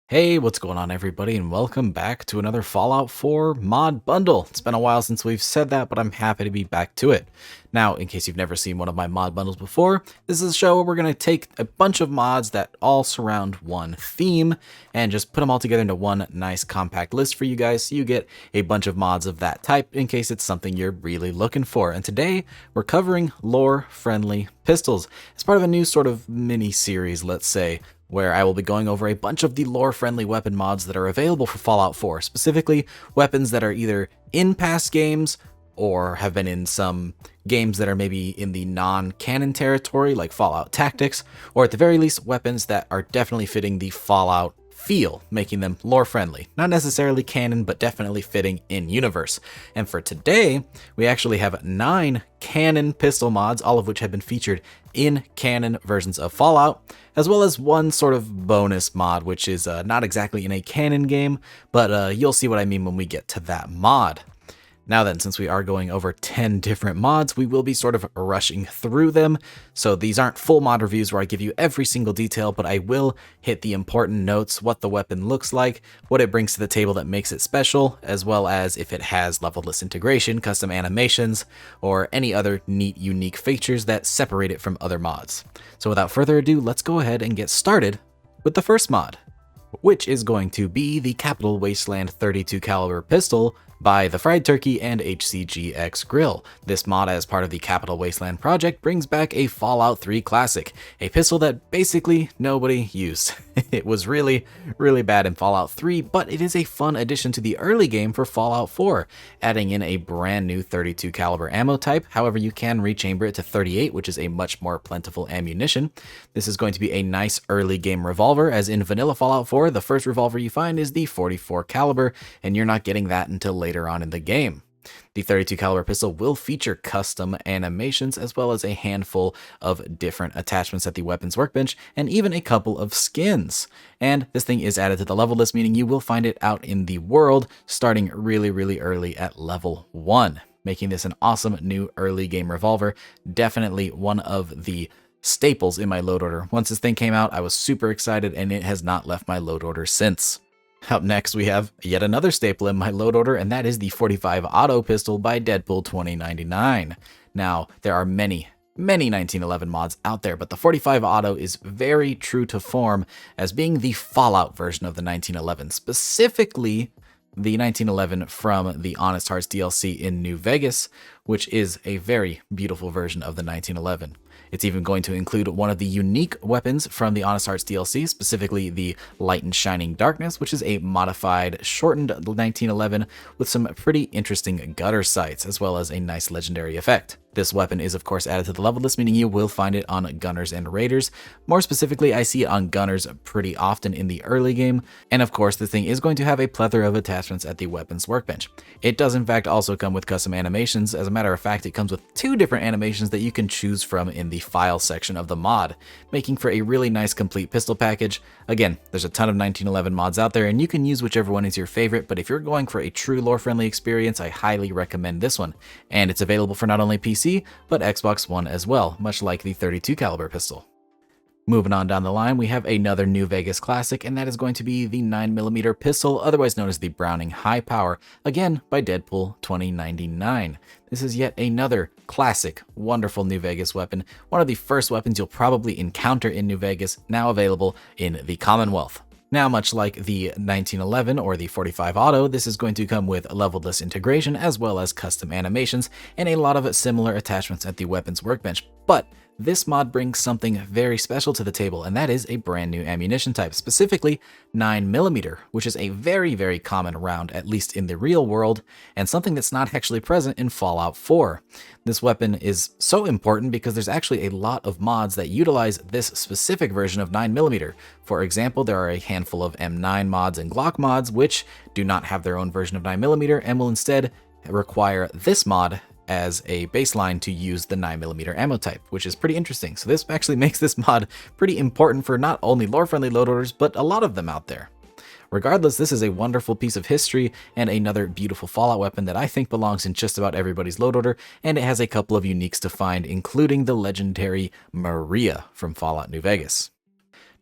Hey, what's going on everybody, and welcome back to another Fallout 4 mod bundle. It's been a while since we've said that, but I'm happy to be back to it. Now, in case you've never seen one of my mod bundles before, this is a show where we're going to take a bunch of mods that all surround one theme and just put them all together into one nice compact list for you guys so you get a bunch of mods of that type in case it's something you're really looking for. And today, we're covering lore-friendly pistols. It's part of a new sort of mini-series, let's say, where I will be going over a bunch of the lore-friendly weapon mods that are available for Fallout 4, specifically weapons that are either in past games or have been in some games that are maybe in the non-canon territory, like Fallout Tactics, or at the very least, weapons that are definitely fitting the Fallout feel, making them lore-friendly. Not necessarily canon, but definitely fitting in universe. And for today, we actually have 9 canon pistol mods, all of which have been featured in canon versions of Fallout, as well as one sort of bonus mod, which is not exactly in a canon game, but you'll see what I mean when we get to that mod. Now then, since we are going over 10 different mods, we will be sort of rushing through them. So these aren't full mod reviews where I give you every single detail, but I will hit the important notes, what the weapon looks like, what it brings to the table that makes it special, as well as if it has level-less integration, custom animations, or any other neat, unique features that separate it from other mods. So without further ado, let's go ahead and get started with the first mod, which is going to be the Capital Wasteland 32 caliber pistol by TheFriedturkey and HcGxGrill. This mod, as part of the Capital Wasteland project, brings back a Fallout 3 classic, a pistol that basically nobody used. It was really bad in Fallout 3, but it is a fun addition to the early game for Fallout 4, adding in a brand new 32 caliber ammo type. However, you can rechamber it to 38, which is a much more plentiful ammunition. This is going to be a nice early game revolver, as in vanilla Fallout 4, the first revolver you find is the 44 caliber, and you're not getting that until later on in the game. The 32 caliber pistol will feature custom animations as well as a handful of different attachments at the weapons workbench and even a couple of skins. And this thing is added to the level list, meaning you will find it out in the world starting really early at level 1, making this an awesome new early game revolver. Definitely one of the staples in my load order. Once this thing came out, I was super excited, and it has not left my load order since. Up next, we have yet another staple in my load order, and that is the 45 Auto Pistol by Deadpool 2099. Now, there are many 1911 mods out there, but the 45 Auto is very true to form as being the Fallout version of the 1911, specifically the 1911 from the Honest Hearts DLC in New Vegas, which is a very beautiful version of the 1911. It's even going to include one of the unique weapons from the Honest Hearts DLC, specifically the Light and Shining Darkness, which is a modified, shortened 1911 with some pretty interesting gutter sights, as well as a nice legendary effect. This weapon is of course added to the level list, meaning you will find it on Gunners and Raiders. More specifically, I see it on Gunners pretty often in the early game, and of course this thing is going to have a plethora of attachments at the weapons workbench. It does in fact also come with custom animations. As a matter of fact, it comes with 2 different animations that you can choose from in the file section of the mod, making for a really nice complete pistol package. Again, there's a ton of 1911 mods out there, and you can use whichever one is your favorite, but if you're going for a true lore-friendly experience, I highly recommend this one. And it's available for not only PC, but Xbox One as well, much like the 32 caliber pistol. Moving on down the line, we have another New Vegas classic, and that is going to be the 9mm pistol, otherwise known as the Browning High Power, again by Deadpool 2099. This is yet another classic, wonderful New Vegas weapon, one of the first weapons you'll probably encounter in New Vegas, now available in the Commonwealth. Now, much like the 1911 or the 45 Auto, this is going to come with level-less integration as well as custom animations and a lot of similar attachments at the weapons workbench. But this mod brings something very special to the table, and that is a brand new ammunition type, specifically 9mm, which is a very common round, at least in the real world, and something that's not actually present in Fallout 4. This weapon is so important because there's actually a lot of mods that utilize this specific version of 9mm. For example, there are a handful of M9 mods and Glock mods which do not have their own version of 9mm and will instead require this mod as a baseline to use the 9mm ammo type, which is pretty interesting. So this actually makes this mod pretty important for not only lore-friendly load orders, but a lot of them out there. Regardless, this is a wonderful piece of history and another beautiful Fallout weapon that I think belongs in just about everybody's load order, and it has a couple of uniques to find, including the legendary Maria from Fallout New Vegas.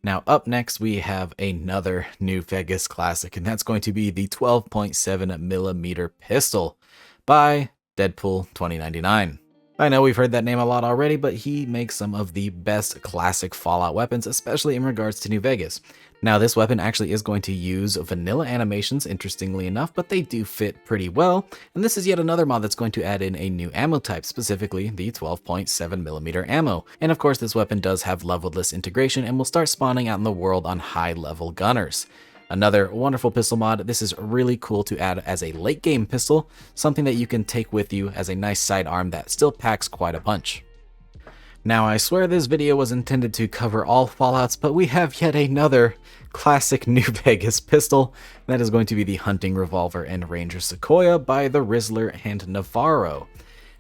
Now up next we have another New Vegas classic, and that's going to be the 12.7mm pistol by Deadpool 2099. I know we've heard that name a lot already, but he makes some of the best classic Fallout weapons, especially in regards to New Vegas. Now this weapon actually is going to use vanilla animations, interestingly enough, but they do fit pretty well, and this is yet another mod that's going to add in a new ammo type, specifically the 12.7mm ammo. And of course this weapon does have leveled-less integration and will start spawning out in the world on high-level gunners. Another wonderful pistol mod. This is really cool to add as a late game pistol, something that you can take with you as a nice sidearm that still packs quite a punch. Now I swear this video was intended to cover all Fallouts, but we have yet another classic New Vegas pistol. That is going to be the Hunting Revolver and Ranger Sequoia by the Rizzler and Navaro.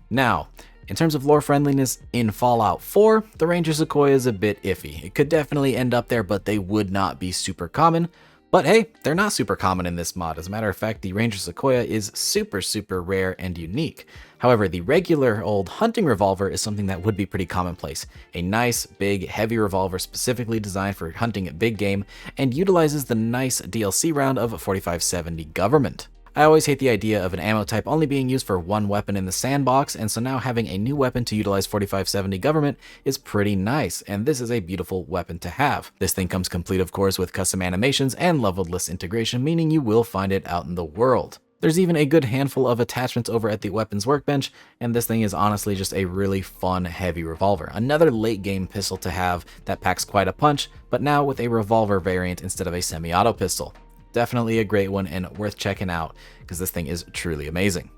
Now, in terms of lore friendliness in Fallout 4, the Ranger Sequoia is a bit iffy. It could definitely end up there, but they would not be super common. But hey, they're not super common in this mod. As a matter of fact, the Ranger Sequoia is super rare and unique. However, the regular old hunting revolver is something that would be pretty commonplace. A nice, big, heavy revolver specifically designed for hunting big game and utilizes the nice DLC round of 4570 Government. I always hate the idea of an ammo type only being used for one weapon in the sandbox, and so now having a new weapon to utilize 4570 Government is pretty nice, and this is a beautiful weapon to have. This thing comes complete, of course, with custom animations and leveled-less integration, meaning you will find it out in the world. There's even a good handful of attachments over at the weapons workbench, and this thing is honestly just a really fun, heavy revolver. Another late game pistol to have that packs quite a punch, but now with a revolver variant instead of a semi-auto pistol. Definitely a great one and worth checking out, because this thing is truly amazing.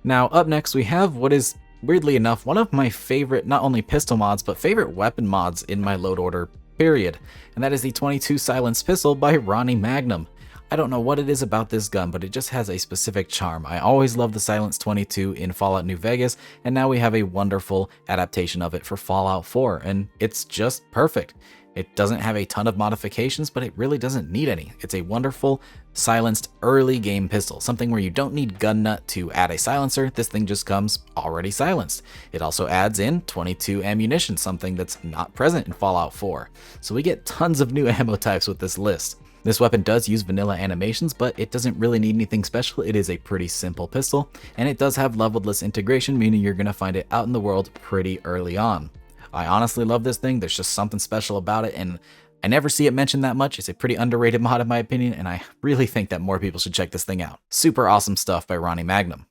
Now up next we have what is, weirdly enough, one of my favorite not only pistol mods, but favorite weapon mods in my load order, period. And that is the 22 Silence Pistol by Ronnie Magnum. I don't know what it is about this gun, but it just has a specific charm. I always loved the Silence 22 in Fallout New Vegas, and now we have a wonderful adaptation of it for Fallout 4, and it's just perfect. It doesn't have a ton of modifications, but it really doesn't need any. It's a wonderful, silenced, early game pistol, something where you don't need gun nut to add a silencer. This thing just comes already silenced. It also adds in 22 ammunition, something that's not present in Fallout 4. So we get tons of new ammo types with this list. This weapon does use vanilla animations, but it doesn't really need anything special. It is a pretty simple pistol, and it does have leveled-less integration, meaning you're going to find it out in the world pretty early on. I honestly love this thing. There's just something special about it, and I never see it mentioned that much. It's a pretty underrated mod in my opinion, and I really think that more people should check this thing out. Super awesome stuff by Ronnie Magnum.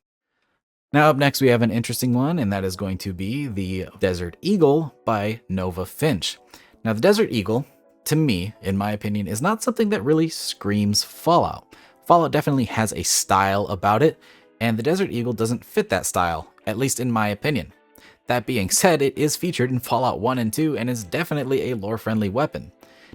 Now up next we have an interesting one, and that is going to be the Desert Eagle by Nova Finch. Now the Desert Eagle, to me, in my opinion, is not something that really screams Fallout. Fallout definitely has a style about it, and the Desert Eagle doesn't fit that style, at least in my opinion. That being said, it is featured in Fallout 1 and 2 and is definitely a lore-friendly weapon.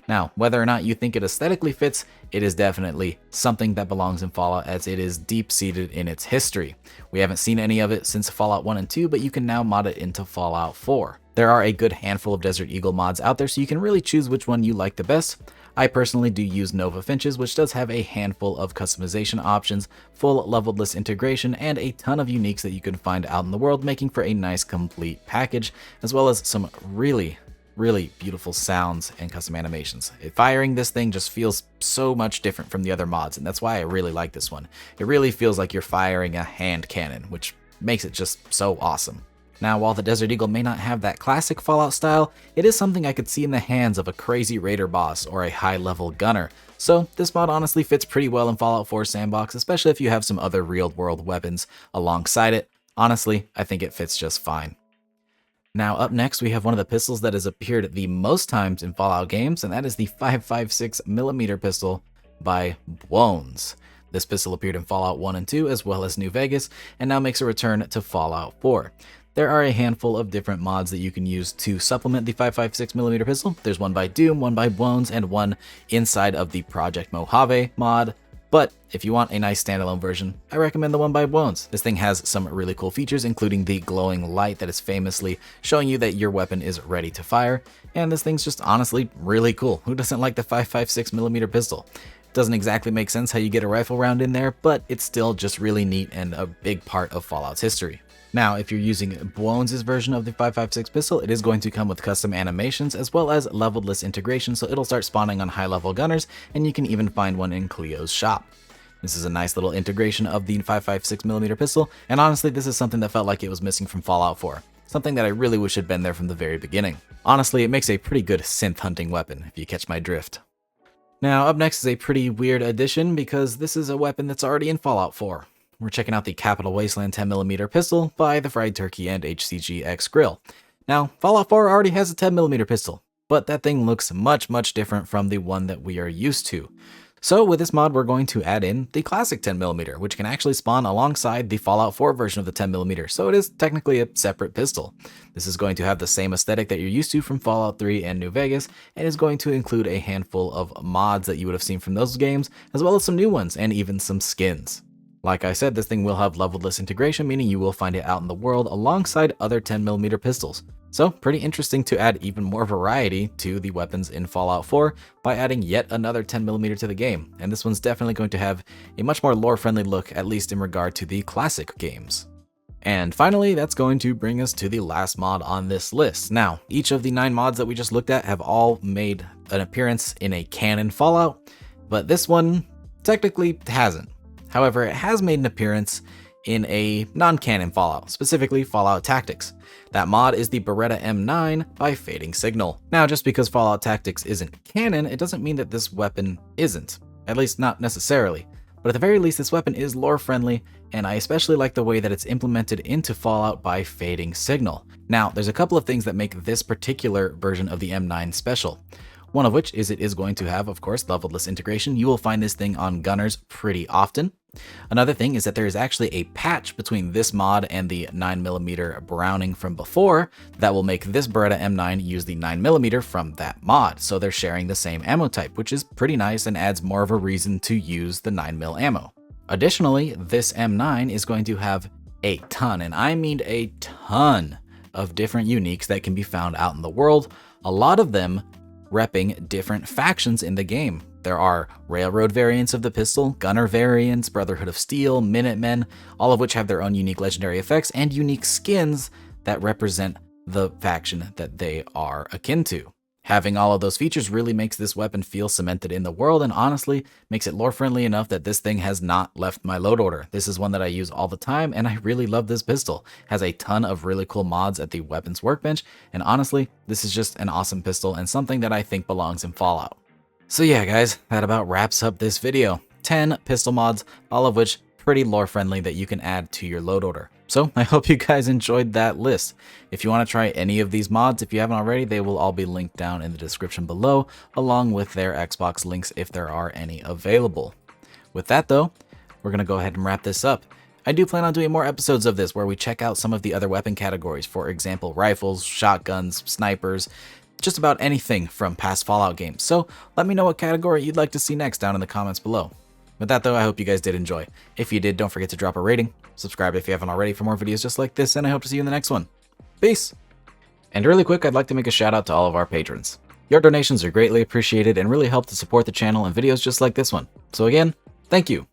Now, whether or not you think it aesthetically fits, it is definitely something that belongs in Fallout, as it is deep-seated in its history. We haven't seen any of it since Fallout 1 and 2, but you can now mod it into Fallout 4. There are a good handful of Desert Eagle mods out there, so you can really choose which one you like the best. I personally do use Nova Finch's, which does have a handful of customization options, full leveled-less integration, and a ton of uniques that you can find out in the world, making for a nice complete package, as well as some really beautiful sounds and custom animations. Firing this thing just feels so much different from the other mods, and that's why I really like this one. It really feels like you're firing a hand cannon, which makes it just so awesome. Now, while the Desert Eagle may not have that classic Fallout style, it is something I could see in the hands of a crazy raider boss or a high-level gunner. So this mod honestly fits pretty well in Fallout 4 sandbox, especially if you have some other real-world weapons alongside it. Honestly, I think it fits just fine. Now up next we have one of the pistols that has appeared the most times in Fallout games, and that is the 5.56mm pistol by Bwones. This pistol appeared in Fallout 1 and 2 as well as New Vegas, and now makes a return to Fallout 4. There are a handful of different mods that you can use to supplement the 5.56mm pistol. There's one by Doom, one by Bwones, and one inside of the Project Mojave mod. But if you want a nice standalone version, I recommend the one by Bwones. This thing has some really cool features, including the glowing light that is famously showing you that your weapon is ready to fire. And this thing's just honestly really cool. Who doesn't like the 5.56mm pistol? Doesn't exactly make sense how you get a rifle round in there, but it's still just really neat and a big part of Fallout's history. Now, if you're using Bwones' version of the 5.56 pistol, it is going to come with custom animations as well as leveled-less integration, so it'll start spawning on high-level gunners, and you can even find one in Cleo's shop. This is a nice little integration of the 5.56mm pistol, and honestly, this is something that felt like it was missing from Fallout 4. Something that I really wish had been there from the very beginning. Honestly, it makes a pretty good synth hunting weapon, if you catch my drift. Now, up next is a pretty weird addition, because this is a weapon that's already in Fallout 4. We're checking out the Capital Wasteland 10mm pistol by TheFriedturkey and HcGxGrill. Now, Fallout 4 already has a 10mm pistol, but that thing looks much different from the one that we are used to. So with this mod, we're going to add in the classic 10mm, which can actually spawn alongside the Fallout 4 version of the 10mm, so it is technically a separate pistol. This is going to have the same aesthetic that you're used to from Fallout 3 and New Vegas, and is going to include a handful of mods that you would have seen from those games, as well as some new ones, and even some skins. Like I said, this thing will have leveled-less integration, meaning you will find it out in the world alongside other 10mm pistols. So, pretty interesting to add even more variety to the weapons in Fallout 4 by adding yet another 10mm to the game, and this one's definitely going to have a much more lore-friendly look, at least in regard to the classic games. And finally, that's going to bring us to the last mod on this list. Now, each of the 9 mods that we just looked at have all made an appearance in a canon Fallout, but this one technically hasn't. However, it has made an appearance in a non-canon Fallout, specifically Fallout Tactics. That mod is the Beretta M9 by fadingsignal. Now, just because Fallout Tactics isn't canon, it doesn't mean that this weapon isn't. At least not necessarily. But at the very least, this weapon is lore-friendly, and I especially like the way that it's implemented into Fallout by fadingsignal. Now, there's a couple of things that make this particular version of the M9 special. One of which is it is going to have, of course, leveled-less integration. You will find this thing on gunners pretty often. Another thing is that there is actually a patch between this mod and the 9mm Browning from before that will make this Beretta M9 use the 9mm from that mod, so they're sharing the same ammo type, which is pretty nice and adds more of a reason to use the 9mm ammo. Additionally, this M9 is going to have a ton, and I mean a ton, of different uniques that can be found out in the world, a lot of them repping different factions in the game. There are Railroad variants of the pistol, Gunner variants, Brotherhood of Steel, Minutemen, all of which have their own unique legendary effects and unique skins that represent the faction that they are akin to. Having all of those features really makes this weapon feel cemented in the world, and honestly makes it lore friendly enough that this thing has not left my load order. This is one that I use all the time, and I really love this pistol. It has a ton of really cool mods at the weapons workbench, and honestly, this is just an awesome pistol and something that I think belongs in Fallout. So yeah guys, that about wraps up this video. 10 pistol mods, all of which pretty lore friendly that you can add to your load order. So I hope you guys enjoyed that list. If you want to try any of these mods, if you haven't already, they will all be linked down in the description below, along with their Xbox links if there are any available. With that though, we're going to go ahead and wrap this up. I do plan on doing more episodes of this where we check out some of the other weapon categories, for example, rifles, shotguns, snipers, just about anything from past Fallout games. So let me know what category you'd like to see next down in the comments below. With that though, I hope you guys did enjoy. If you did, don't forget to drop a rating, subscribe if you haven't already for more videos just like this, and I hope to see you in the next one. Peace! And really quick, I'd like to make a shout out to all of our patrons. Your donations are greatly appreciated and really help to support the channel and videos just like this one. So again, thank you!